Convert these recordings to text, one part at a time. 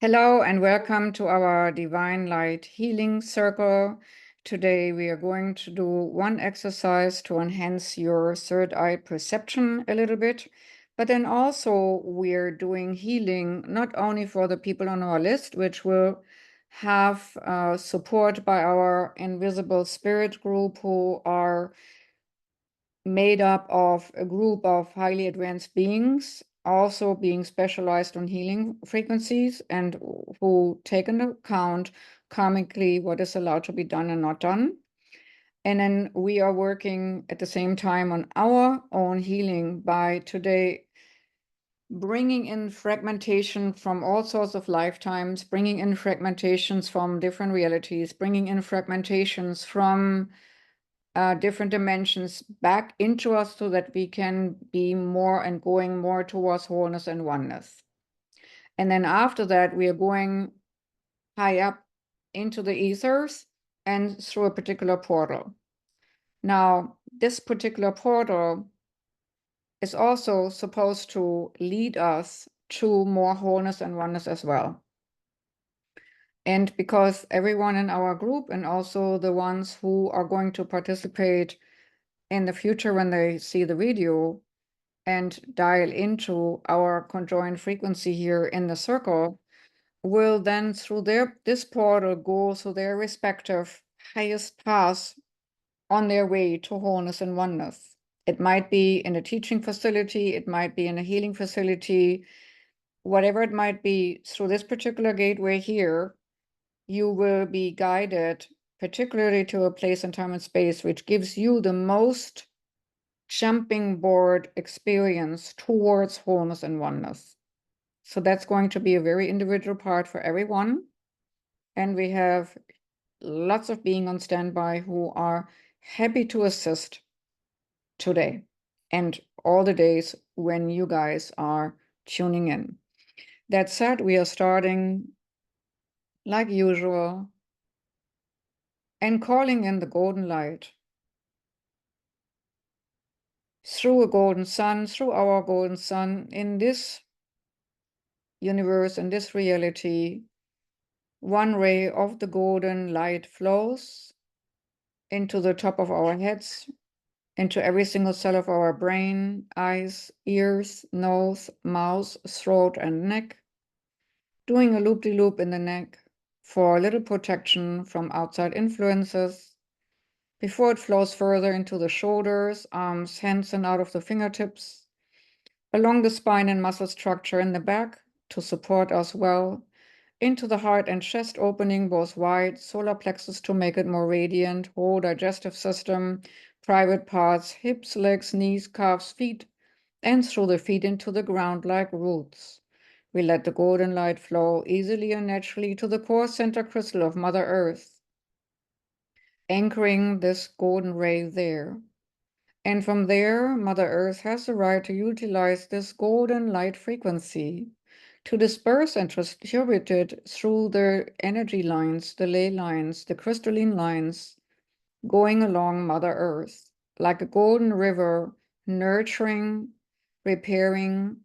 Hello and welcome to our Divine Light Healing Circle. Today we are going to do one exercise to enhance your third eye perception a little bit, but then also we're doing healing not only for the people on our list, which will have support by our invisible spirit group, who are made up of a group of highly advanced beings, also being specialized on healing frequencies and who take into account karmically what is allowed to be done and not done. And then we are working at the same time on our own healing by today bringing in fragmentation from all sorts of lifetimes, bringing in fragmentations from different realities, bringing in fragmentations from different dimensions back into us so that we can be more and going more towards wholeness and oneness. And then after that, we are going high up into the ethers and through a particular portal. Now, this particular portal is also supposed to lead us to more wholeness and oneness as well. And because everyone in our group and also the ones who are going to participate in the future when they see the video and dial into our conjoined frequency here in the circle, will then through this portal go through their respective highest paths on their way to wholeness and oneness. It might be in a teaching facility, it might be in a healing facility, whatever it might be. Through this particular gateway here, you will be guided particularly to a place in time and space which gives you the most jumping board experience towards wholeness and oneness. So that's going to be a very individual part for everyone. And we have lots of beings on standby who are happy to assist today and all the days when you guys are tuning in. That said, we are starting like usual and calling in the golden light through a golden sun, through our golden sun in this universe, in this reality. One ray of the golden light flows into the top of our heads, into every single cell of our brain, eyes, ears, nose, mouth, throat, and neck, doing a loop-de-loop in the neck for a little protection from outside influences, before it flows further into the shoulders, arms, hands, and out of the fingertips, along the spine and muscle structure in the back to support us well, into the heart and chest opening, both wide, solar plexus to make it more radiant, whole digestive system, private parts, hips, legs, knees, calves, feet, and through the feet into the ground like roots. We let the golden light flow easily and naturally to the core center crystal of Mother Earth, anchoring this golden ray there. And from there, Mother Earth has the right to utilize this golden light frequency to disperse and distribute it through the energy lines, the ley lines, the crystalline lines, going along Mother Earth, like a golden river, nurturing, repairing,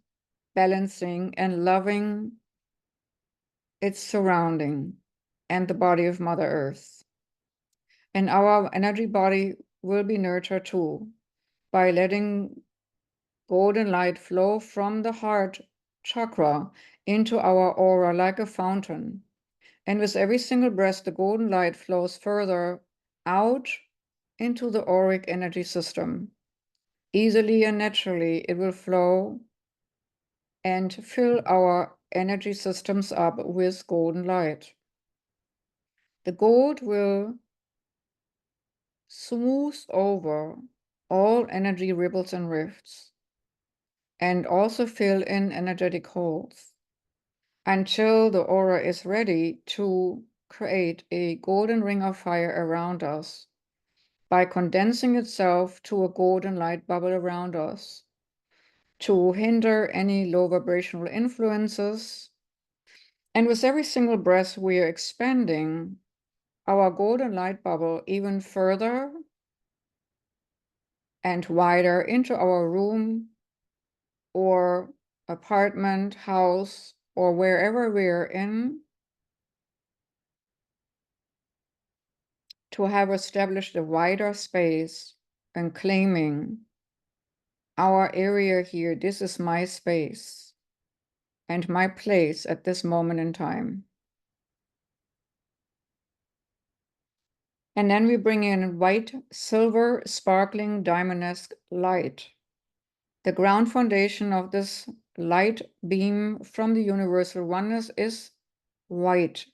balancing, and loving its surrounding and the body of Mother Earth. And our energy body will be nurtured too by letting golden light flow from the heart chakra into our aura like a fountain. And with every single breath, the golden light flows further out into the auric energy system. Easily and naturally, it will flow and fill our energy systems up with golden light. The gold will smooth over all energy ripples and rifts, and also fill in energetic holes until the aura is ready to create a golden ring of fire around us by condensing itself to a golden light bubble around us to hinder any low vibrational influences. And with every single breath, we are expanding our golden light bubble even further and wider into our room or apartment, house, or wherever we're in, to have established a wider space and claiming our area here. This is my space and my place at this moment in time. And then we bring in white, silver, sparkling, diamond-esque light. The ground foundation of this light beam from the universal oneness is white.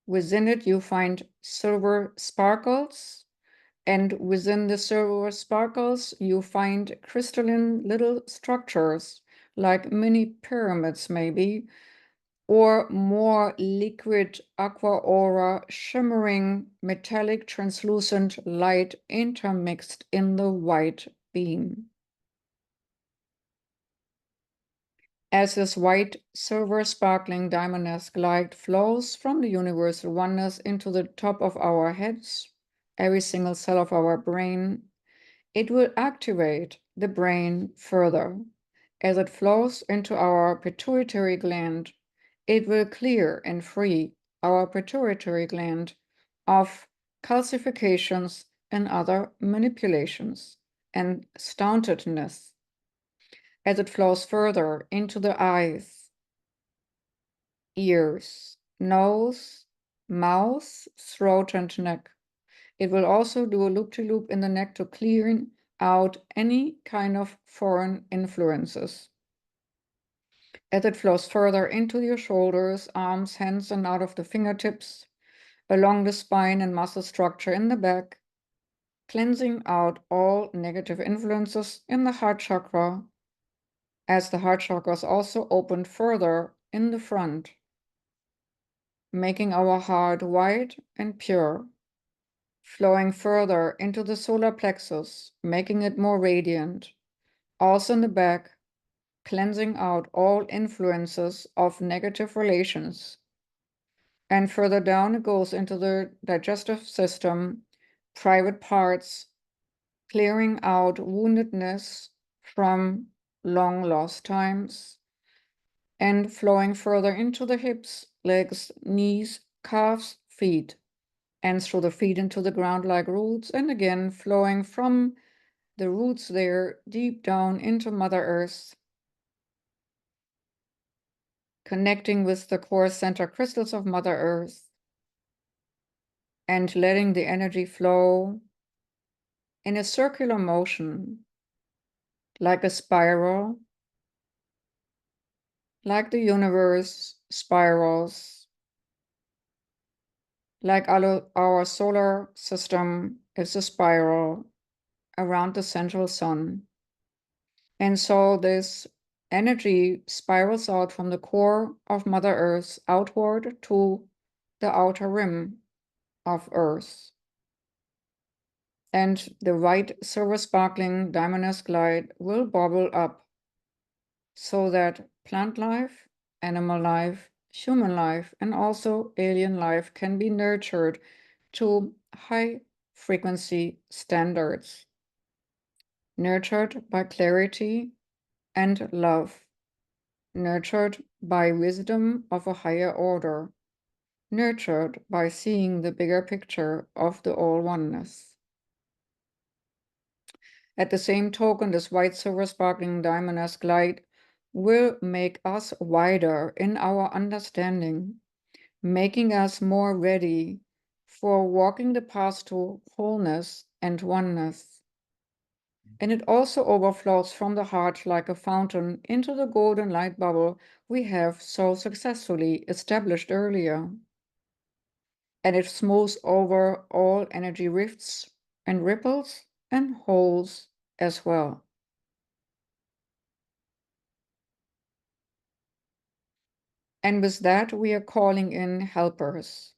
Within it, you find silver sparkles, and within the silver sparkles, you find crystalline little structures, like mini pyramids maybe, or more liquid aqua aura, shimmering metallic translucent light intermixed in the white beam. As this white, silver, sparkling, diamond-esque light flows from the universal oneness into the top of our heads, every single cell of our brain, it will activate the brain further. As it flows into our pituitary gland, it will clear and free our pituitary gland of calcifications and other manipulations and stuntedness. As it flows further into the eyes, ears, nose, mouth, throat, and neck, it will also do a loop-to-loop in the neck to clearing out any kind of foreign influences. As it flows further into your shoulders, arms, hands, and out of the fingertips, along the spine and muscle structure in the back, cleansing out all negative influences in the heart chakra, as the heart chakra is also opened further in the front, making our heart wide and pure, flowing further into the solar plexus, making it more radiant, also in the back, cleansing out all influences of negative relations. And further down it goes into the digestive system, private parts, clearing out woundedness from long lost times, and flowing further into the hips, legs, knees, calves, feet, and through the feet into the ground like roots, and again flowing from the roots there deep down into Mother Earth, connecting with the core center crystals of Mother Earth, and letting the energy flow in a circular motion, like a spiral, like the universe spirals, like our solar system is a spiral around the central sun. And so this energy spirals out from the core of Mother Earth outward to the outer rim of Earth. And the white, silver, sparkling, diamond-esque light will bubble up so that plant life, animal life, human life, and also alien life can be nurtured to high frequency standards, nurtured by clarity and love, nurtured by wisdom of a higher order, nurtured by seeing the bigger picture of the all oneness. At the same token, this white, silver, sparkling, diamond-esque light will make us wider in our understanding, making us more ready for walking the path to wholeness and oneness. And it also overflows from the heart like a fountain into the golden light bubble we have so successfully established earlier. And it smooths over all energy rifts and ripples and holes as well. And with that, we are calling in helpers.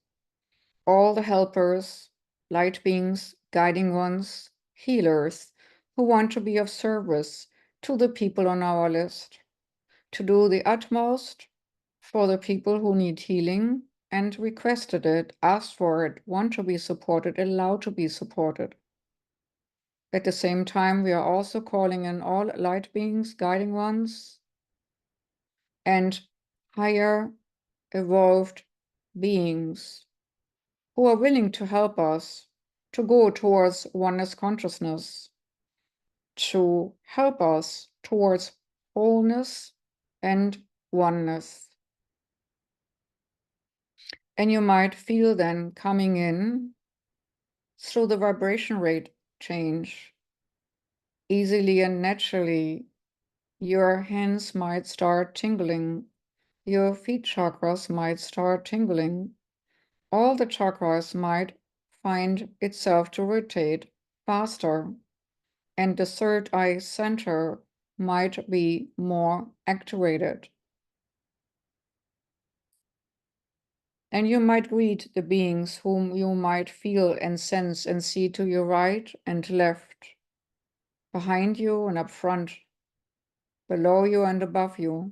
All the helpers, light beings, guiding ones, healers, who want to be of service to the people on our list, to do the utmost for the people who need healing and requested it, asked for it, want to be supported, allowed to be supported. At the same time, we are also calling in all light beings, guiding ones, and higher evolved beings who are willing to help us to go towards oneness consciousness, to help us towards wholeness and oneness. And you might feel then coming in through the vibration rate change. Easily and naturally, your hands might start tingling, your feet chakras might start tingling, all the chakras might find itself to rotate faster, and the third eye center might be more activated. And you might greet the beings whom you might feel and sense and see to your right and left, behind you and up front, below you and above you,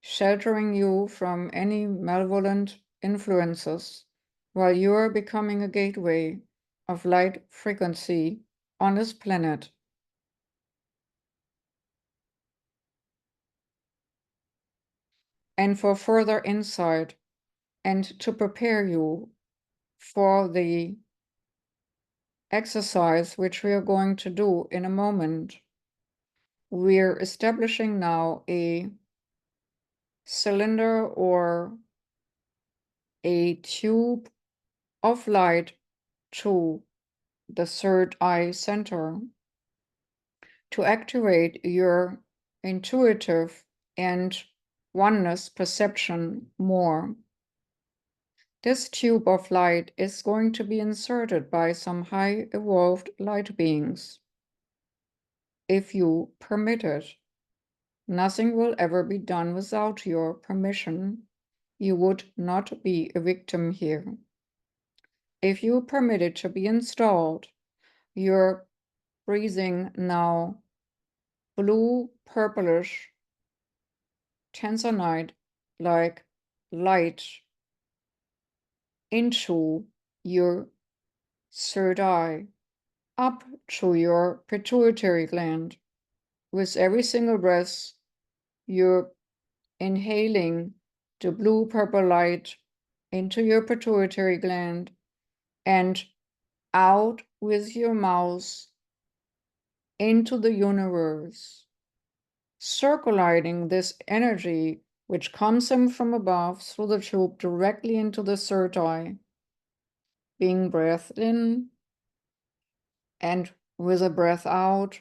sheltering you from any malevolent influences, while you're becoming a gateway of light frequency on this planet. And for further insight and to prepare you for the exercise which we are going to do in a moment, we're establishing now a cylinder or a tube of light to the third eye center to activate your intuitive and oneness perception more. This tube of light is going to be inserted by some high evolved light beings. If you permit it, nothing will ever be done without your permission. You would not be a victim here. If you permit it to be installed, you're breathing now blue, purplish, tanzanite like light into your third eye, up to your pituitary gland. With every single breath, you're inhaling the blue purple light into your pituitary gland and out with your mouth into the universe, circulating this energy which comes in from above through the tube directly into the third eye, being breathed in, and with a breath out,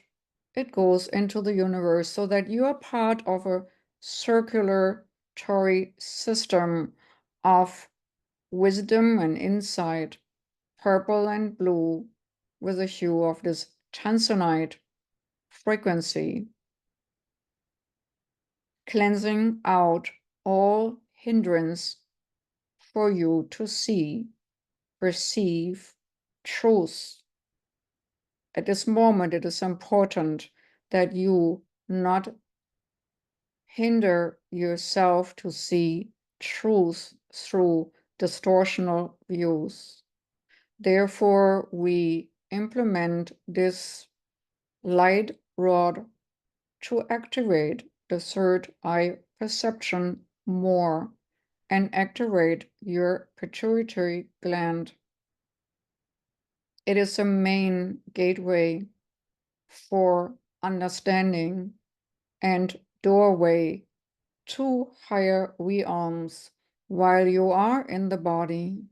it goes into the universe so that you are part of a circulatory system of wisdom and insight, purple and blue, with a hue of this tanzanite frequency, cleansing out all hindrance for you to see, perceive truth. At this moment, it is important that you not hinder yourself to see truth through distortional views. Therefore, we implement this light rod to activate the third eye perception more and activate your pituitary gland. It is a main gateway for understanding and doorway to higher realms while you are in the body.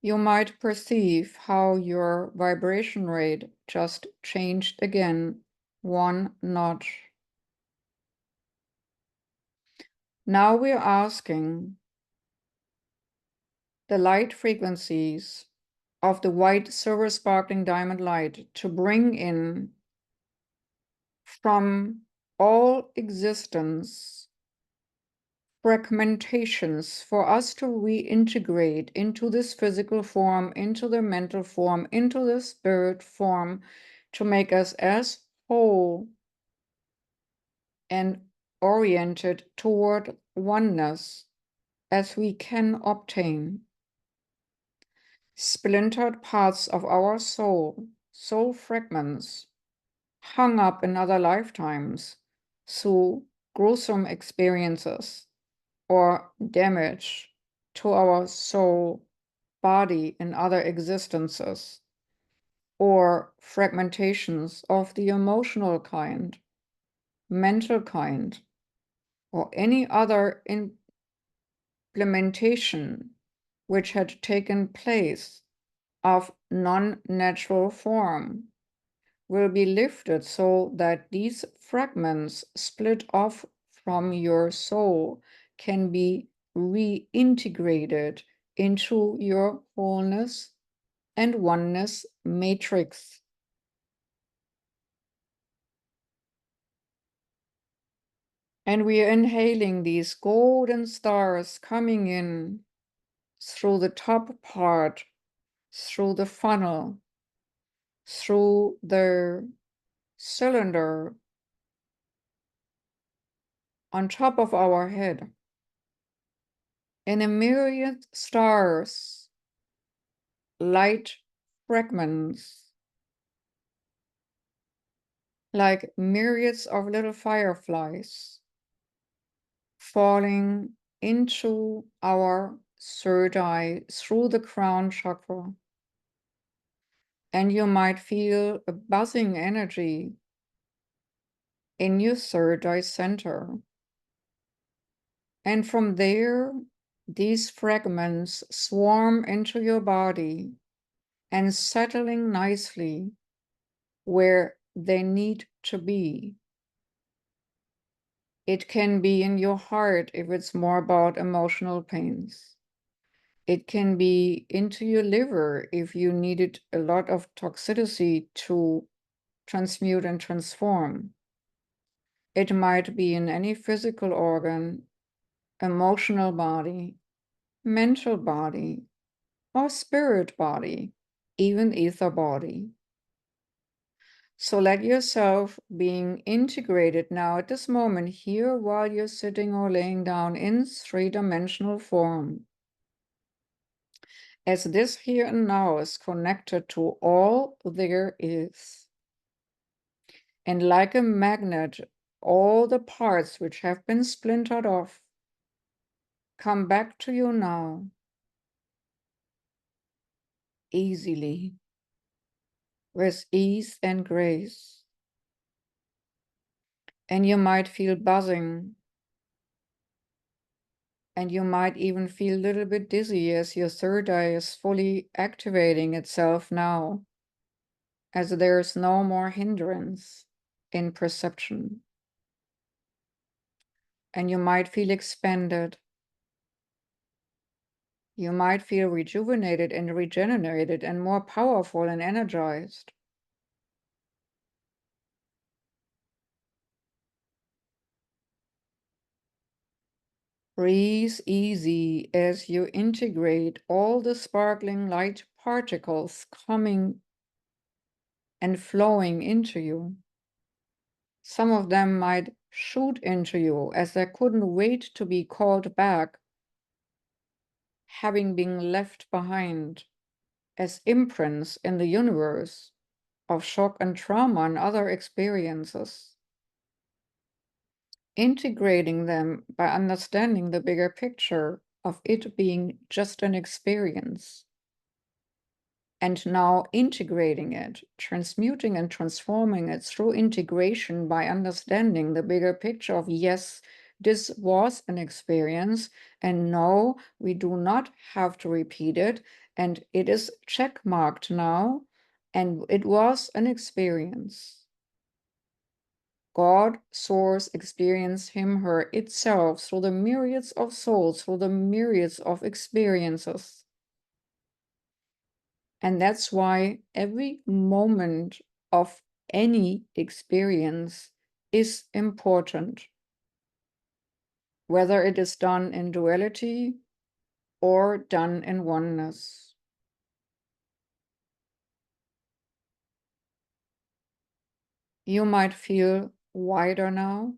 You might perceive how your vibration rate just changed again, one notch. Now we're asking the light frequencies of the white silver sparkling diamond light to bring in from all existence fragmentations for us to reintegrate into this physical form, into the mental form, into the spirit form, to make us as whole and oriented toward oneness as we can obtain. Splintered parts of our soul, soul fragments, hung up in other lifetimes through gruesome experiences or damage to our soul, body in other existences, or fragmentations of the emotional kind, mental kind, or any other implementation which had taken place of non-natural form, will be lifted so that these fragments split off from your soul can be reintegrated into your wholeness and oneness matrix. And we are inhaling these golden stars coming in through the top part, through the funnel, through the cylinder on top of our head. And a myriad stars, light fragments, like myriads of little fireflies, falling into our third eye through the crown chakra. And you might feel a buzzing energy in your third eye center. And from there, these fragments swarm into your body and settling nicely where they need to be. It can be in your heart if it's more about emotional pains. It can be into your liver if you needed a lot of toxicity to transmute and transform. It might be in any physical organ, emotional body, mental body, or spirit body, even ether body. So let yourself being integrated now at this moment here while you're sitting or laying down in three-dimensional form. As this here and now is connected to all there is. And like a magnet, all the parts which have been splintered off come back to you now, easily, with ease and grace. And you might feel buzzing, and you might even feel a little bit dizzy as your third eye is fully activating itself now, as there's no more hindrance in perception. And you might feel expanded. You might feel rejuvenated and regenerated and more powerful and energized. Breathe easy as you integrate all the sparkling light particles coming and flowing into you. Some of them might shoot into you as they couldn't wait to be called back, having been left behind as imprints in the universe of shock and trauma and other experiences. Integrating them by understanding the bigger picture of it being just an experience. And now integrating it, transmuting and transforming it through integration by understanding the bigger picture of, yes, this was an experience, and no, we do not have to repeat it, and it is checkmarked now, and it was an experience. God, source, experience, him, her, itself, through the myriads of souls, through the myriads of experiences. And that's why every moment of any experience is important. whether it is done in duality or done in oneness. You might feel wider now.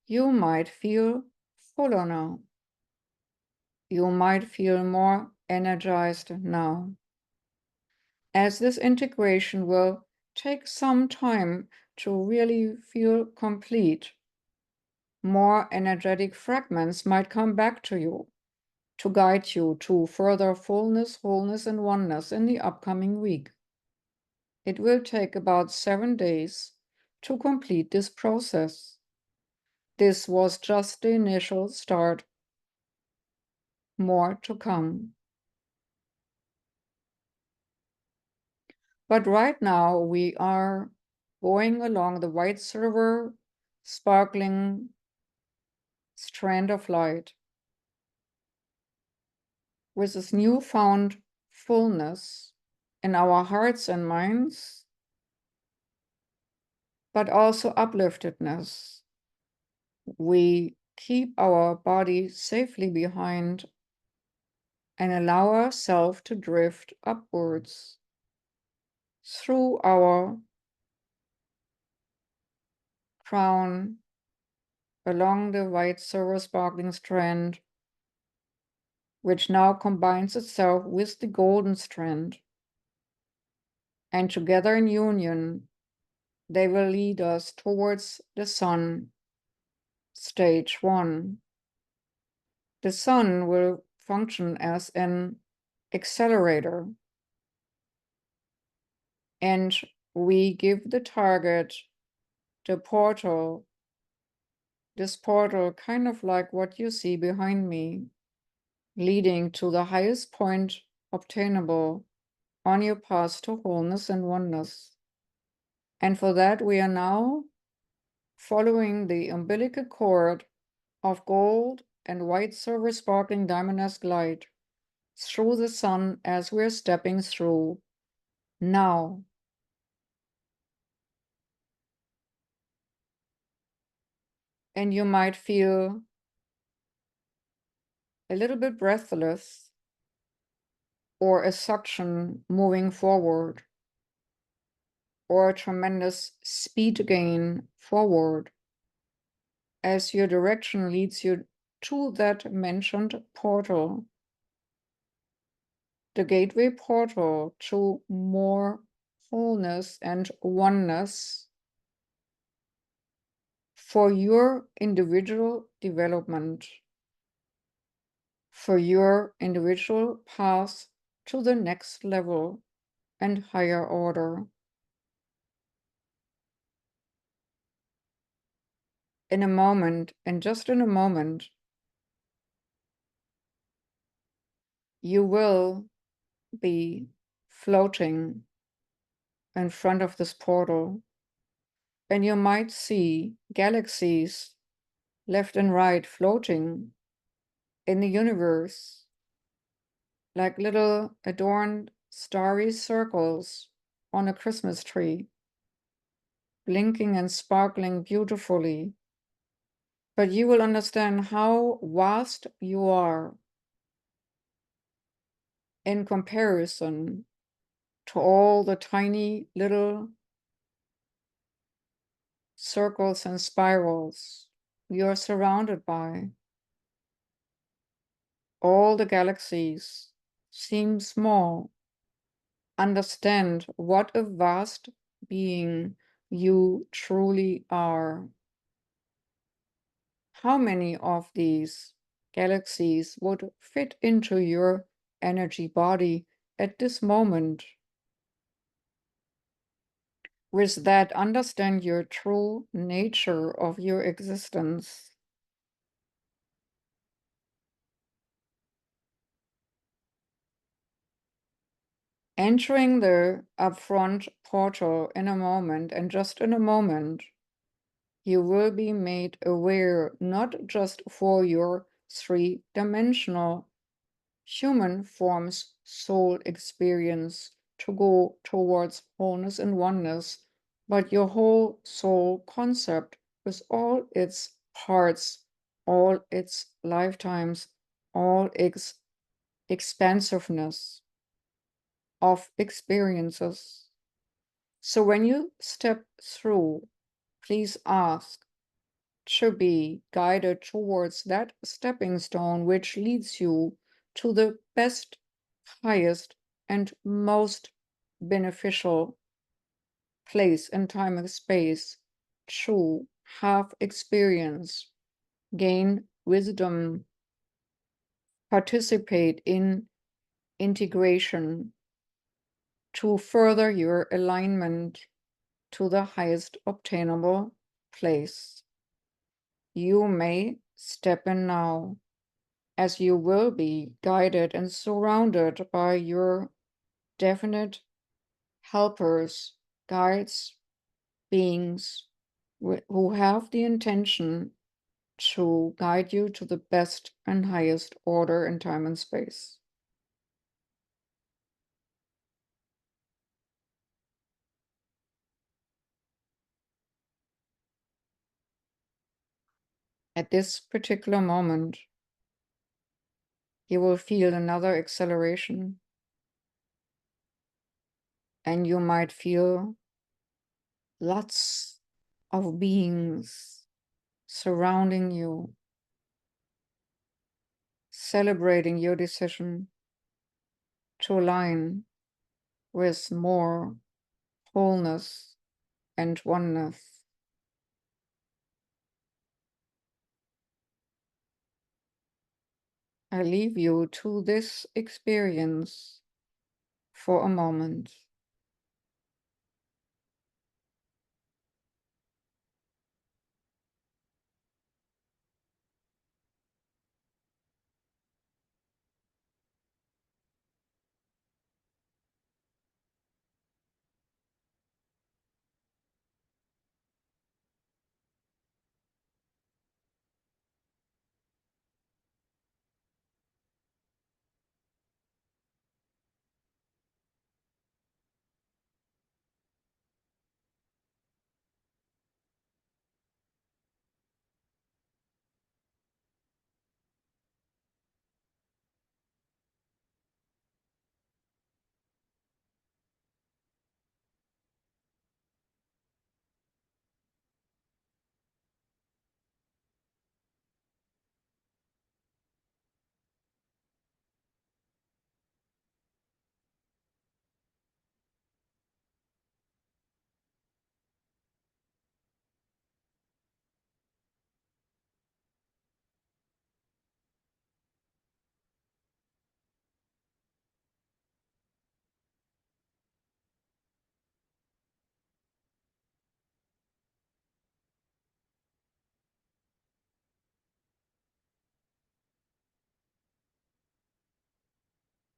You might feel fuller now. You might feel more energized now. As this integration will take some time to really feel complete, more energetic fragments might come back to you to guide you to further fullness, wholeness, and oneness in the upcoming week. It will take about 7 days to complete this process. This was just the initial start. More to come. But right now we are going along the white silver sparkling strand of light with this newfound fullness in our hearts and minds, but also upliftedness. We keep our body safely behind and allow ourselves to drift upwards through our crown, along the white silver sparkling strand, which now combines itself with the golden strand. And together in union, they will lead us towards the sun, stage 1. The sun will function as an accelerator, and we give the target the portal, this portal kind of like what you see behind me, leading to the highest point obtainable on your path to wholeness and oneness. And for that, we are now following the umbilical cord of gold and white silver sparkling diamond-esque light through the sun as we're stepping through now. And you might feel a little bit breathless or a suction moving forward or a tremendous speed gain forward as your direction leads you to that mentioned portal, the gateway portal to more wholeness and oneness for your individual development, for your individual path to the next level and higher order. In a moment, and just in a moment, you will be floating in front of this portal, and you might see galaxies left and right floating in the universe like little adorned starry circles on a Christmas tree, blinking and sparkling beautifully. But you will understand how vast you are in comparison to all the tiny little circles and spirals you're surrounded by. All the galaxies seem small. Understand what a vast being you truly are. How many of these galaxies would fit into your energy body at this moment? With that, understand your true nature of your existence. Entering the upfront portal in a moment, and just in a moment, you will be made aware not just for your three-dimensional human form's soul experience to go towards wholeness and oneness, but your whole soul concept with all its parts all its lifetimes, all its expansiveness of experiences. So when you step through, please ask to be guided towards that stepping stone which leads you to the best, highest, and most beneficial place in time and space to have experience, gain wisdom, participate in integration to further your alignment to the highest obtainable place. You may step in now, as you will be guided and surrounded by your definite helpers, guides, beings who have the intention to guide you to the best and highest order in time and space. At this particular moment, you will feel another acceleration, and you might feel lots of beings surrounding you, celebrating your decision to align with more wholeness and oneness. I leave you to this experience for a moment.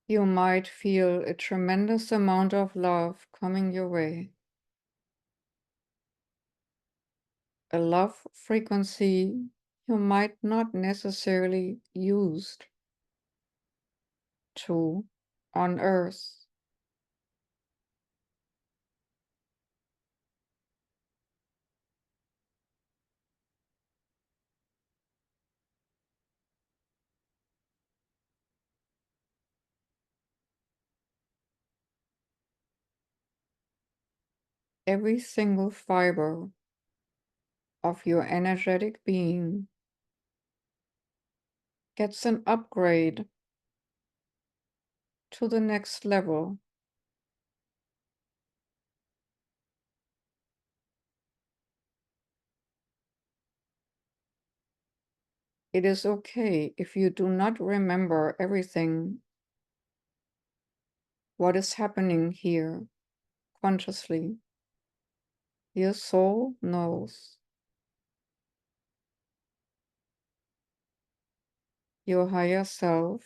You might feel a tremendous amount of love coming your way. A love frequency you might not necessarily used to on Earth. Every single fiber of your energetic being gets an upgrade to the next level. It is okay if you do not remember everything what is happening here consciously. Your soul knows. Your higher self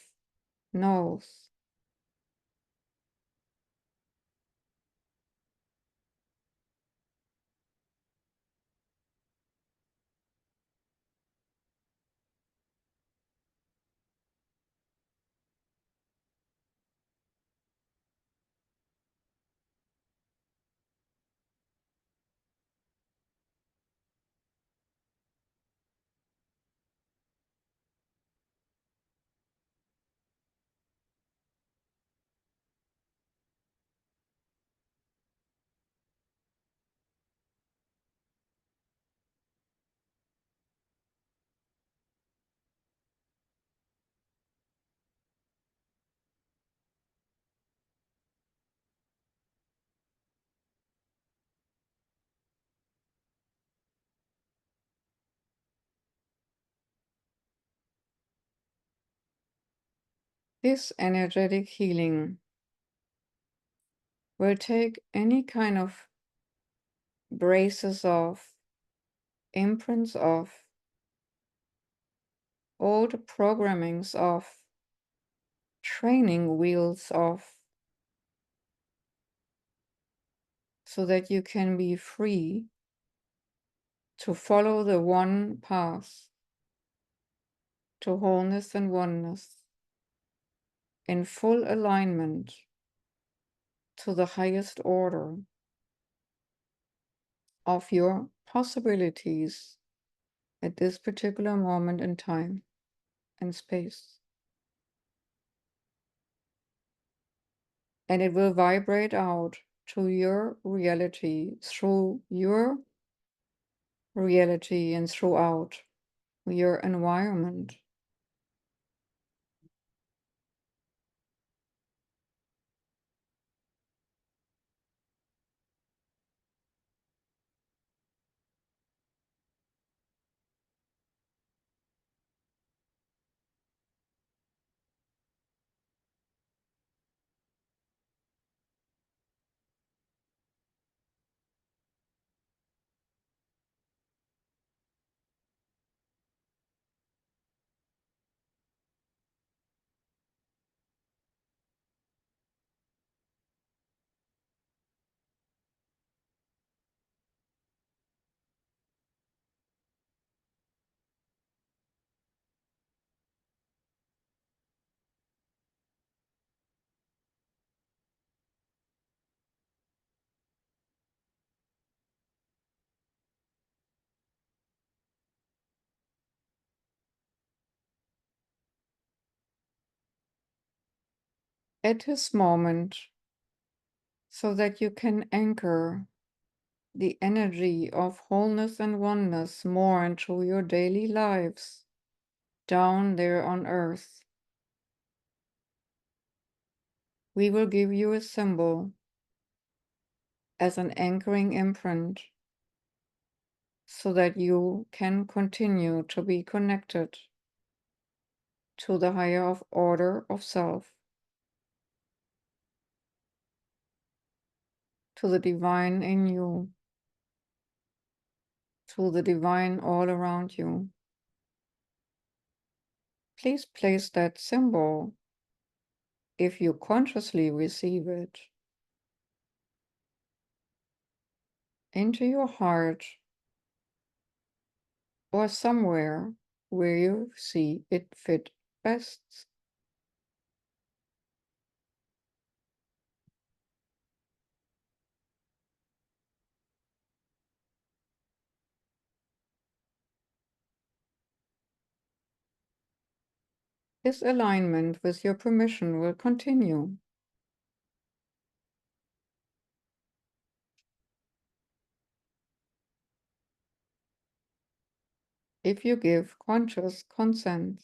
knows. This energetic healing will take any kind of braces off, imprints off, old programmings off, training wheels off, so that you can be free to follow the one path to wholeness and oneness in full alignment to the highest order of your possibilities at this particular moment in time and space. And it will vibrate out to your reality through your reality and throughout your environment. At this moment, so that you can anchor the energy of wholeness and oneness more into your daily lives down there on earth. We will give you a symbol as an anchoring imprint so that you can continue to be connected to the higher order of self, to the divine in you, to the divine all around you. Please place that symbol, if you consciously receive it, into your heart or somewhere where you see it fit best. This alignment, with your permission, will continue. If you give conscious consent.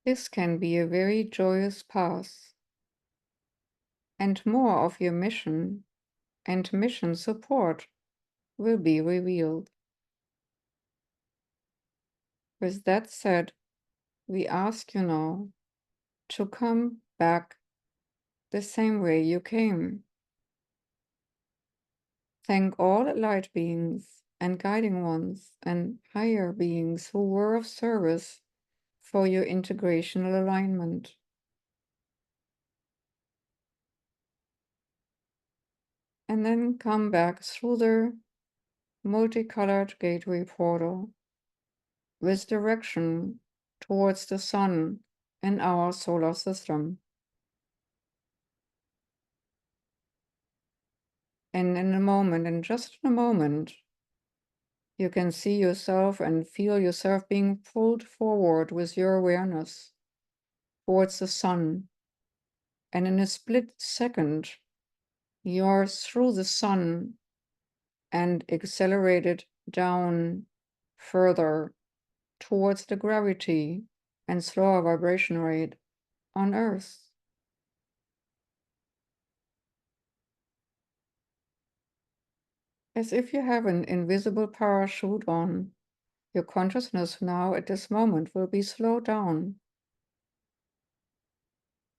This can be a very joyous path, and more of your mission and mission support will be revealed. With that said, we ask you now to come back the same way you came. Thank all light beings and guiding ones and higher beings who were of service for your integrational alignment. And then come back through the multicolored gateway portal with direction towards the sun in our solar system. And in a moment, and just in a moment, you can see yourself and feel yourself being pulled forward with your awareness towards the sun. And in a split second, you're through the sun and accelerated down further towards the gravity and slower vibration rate on Earth. As if you have an invisible parachute on, your consciousness now at this moment will be slowed down.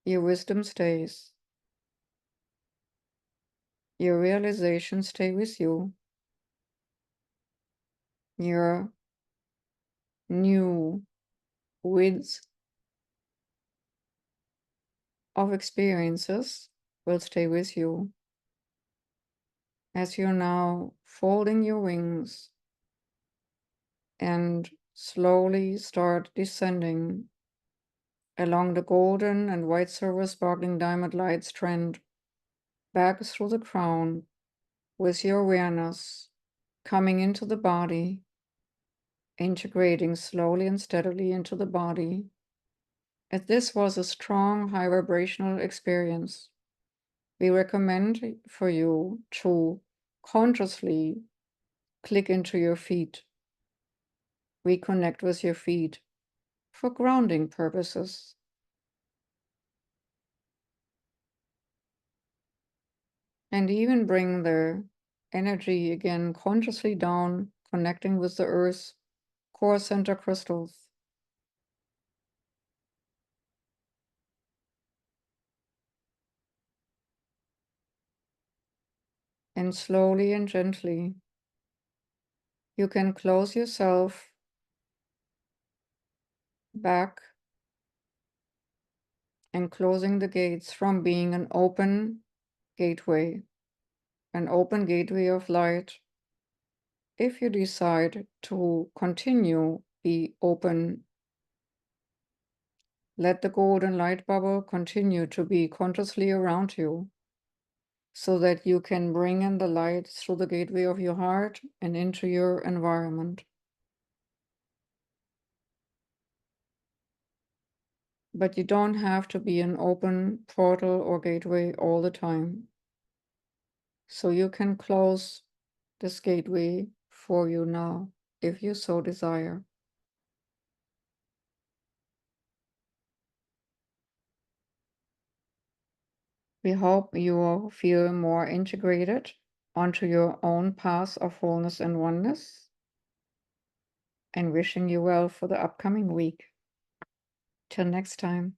Your wisdom stays. Your realization stay with you. Your new width of experiences will stay with you as you're now folding your wings and slowly start descending along the golden and white silver sparkling diamond light strand back through the crown with your awareness coming into the body, integrating slowly and steadily into the body. As this was a strong high vibrational experience, we recommend for you to consciously click into your feet, reconnect with your feet for grounding purposes. And even bring the energy again consciously down, connecting with the earth core center crystals. And slowly and gently, you can close yourself back and closing the gates from being an open gateway of light. If you decide to continue be open, let the golden light bubble continue to be consciously around you so that you can bring in the light through the gateway of your heart and into your environment. But you don't have to be an open portal or gateway all the time. So you can close this gateway for you now, if you so desire. We hope you will feel more integrated onto your own path of wholeness and oneness, and wishing you well for the upcoming week. Till next time.